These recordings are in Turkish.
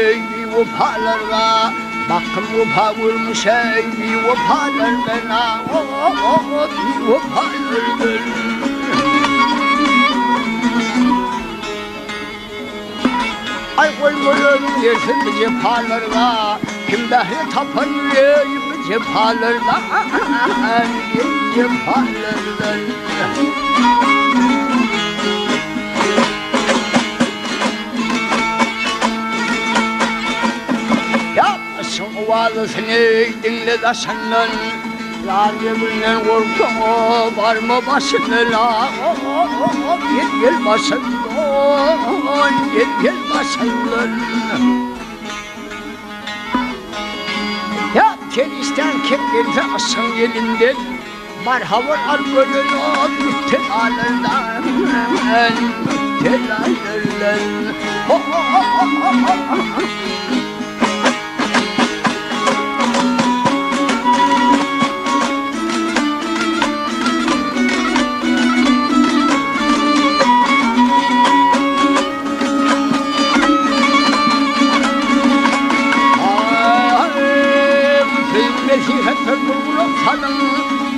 bir vefalarga bakım vefa vurmuş bir vefalarına bir vefalardır. Ay koymuyorum yersin bir cefalarga kim dahi tapanıyor bir cefalarla bir cefalarla. Yapmasın ovalısını dinle de senden Laleminden korku var mı başına gel başından gel başından. Ya keristen keklerse asın elinden marhavar al gönül o müptelalardan müptelalardan.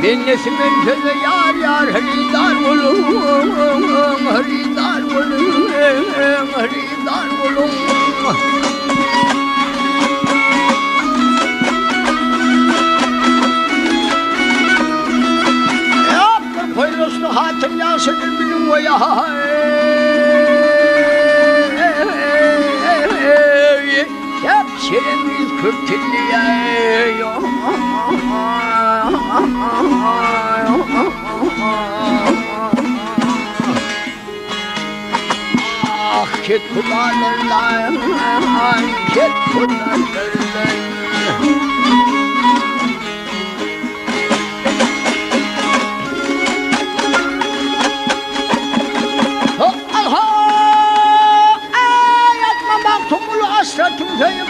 Ben nesimin söze yar yar haridar olun, haridar olun, haridar olun. Yaptır koynoslu hatır yansıdır benim o ya. Yap şeremiz kürtülüye yok. Ah ket kudalarla, ket kudalarla. Yatma bak tomulu asla tümseyim.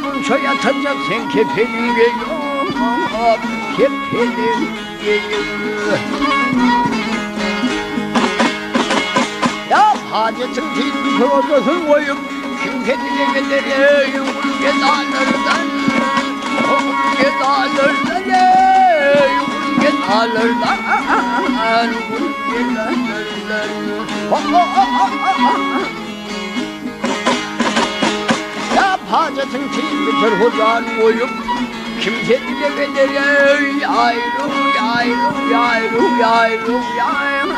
Bunca yatacak sen kepenin yok, kepenin yok. Ya hacetin değil sorudasın koyup kim kendine gelir gedalardan, gedalardan, gedalardan, gedalardan. Hacetin tilbitir huzan koyup kimse dile gelir yayru yayru yayru yayru yayru